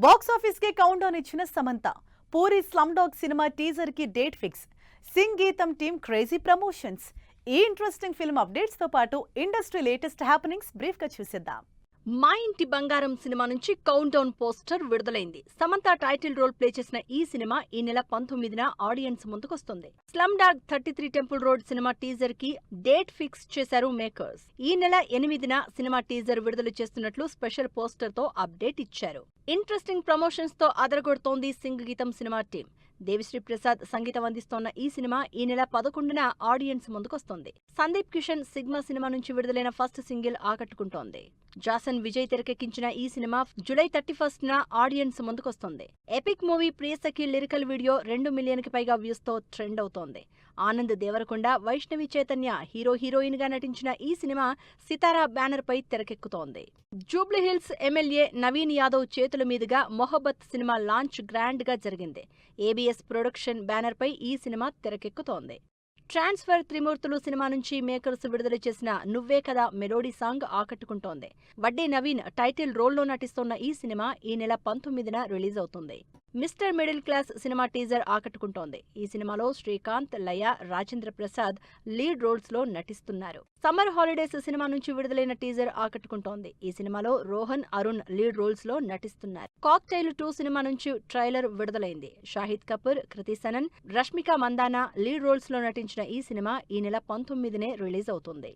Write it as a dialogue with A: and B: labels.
A: Box office కి count down ఇచ్చిన Samantha puri slum dog cinema teaser కి డేట్ ఫిక్స్. సింగ్ గీతం టీమ్ క్రేజీ ప్రమోషన్స్. ఈ ఇంట్రెస్టింగ్ ఫిల్మ్ అప్డేట్స్ తో పాటు ఇండస్ట్రీ లేటెస్ట్ హ్యాపెనింగ్స్ బ్రీఫ్ గా చూసేద్దాం.
B: మా ఇంటి బంగారం సినిమా నుంచి కౌంట్ డౌన్ పోస్టర్ విడుదలైంది. సమంత టైటిల్ రోల్ ప్లే చేసిన ఈ సినిమా ఈ నెల 19న ఆడియన్స్ ముందుకొస్తుంది. Slum dog 33 temple road cinema teaser కి డేట్ ఫిక్స్ చేశారు మేకర్స్. ఈ నెల 8న సినిమా టీజర్ విడుదల చేస్తున్నట్లు స్పెషల్ పోస్టర్ తో అప్డేట్ ఇచ్చారు. ఇంట్రెస్టింగ్ ప్రమోషన్స్ తో అదరగొడుతోంది సింగ్ గీతం సినిమా టీం. దేవిశ్రీ ప్రసాద్ సంగీతం అందిస్తోన్న ఈ సినిమా ఈ నెల 11న ఆడియన్స్ ముందుకొస్తుంది. సందీప్ కిషన్ సిగ్మా సినిమా నుంచి విడుదలైన ఫస్ట్ సింగిల్ ఆకట్టుకుంటోంది. జాసన్ విజయ్ తెరకెక్కించిన ఈ సినిమా జూలై 31న ఆడియన్స్ ముందుకొస్తుంది. Epic movie Priyasakhi lyrical video 2 మిలియన్కి పైగా వ్యూస్ తో ట్రెండ్ అవుతోంది. ఆనంద్ దేవరకొండ, వైష్ణవి చైతన్య హీరోయిన్ గా నటించిన ఈ సినిమా సితారా బ్యానర్ పై తెరకెక్కుతోంది. జూబ్లీహిల్స్ ఎమ్మెల్యే నవీన్ యాదవ్ చేతుల మీదుగా మొహబ్బత్ సినిమా లాంచ్ గ్రాండ్ గా జరిగింది. ఏబిఎస్ ప్రొడక్షన్ బ్యానర్ పై ఈ సినిమా తెరకెక్కుతోంది. ట్రాన్స్ఫర్ త్రిమూర్తులు సినిమా నుంచి మేకర్స్ విడుదల చేసిన నువ్వే కదా మెలోడీ సాంగ్ ఆకట్టుకుంటోంది. వడ్డే నవీన్ టైటిల్ రోల్లో నటిస్తోన్న ఈ సినిమా ఈ నెల 19న రిలీజ్ అవుతుంది. Mister middle class cinema teaser ఆకట్టుకుంటోంది. ఈ సినిమాలో శ్రీకాంత్, లయ, రాజేంద్ర ప్రసాద్ లీడ్ రోల్స్ లో నటిస్తున్నారు. సమ్మర్ హాలిడేస్ సినిమా నుంచి విడుదలైన టీజర్ ఆకట్టుకుంటోంది. ఈ సినిమాలో రోహన్, అరుణ్ లీడ్ రోల్స్ లో నటిస్తున్నారు. కాక్టైల్ 2 సినిమా నుంచి ట్రైలర్ విడుదలైంది. షాహిద్ కపూర్, కృతి సనన్, రష్మిక మందానా లీడ్ రోల్స్ లో నటించిన ఈ సినిమా ఈ నెల 19నే రిలీజ్ అవుతుంది.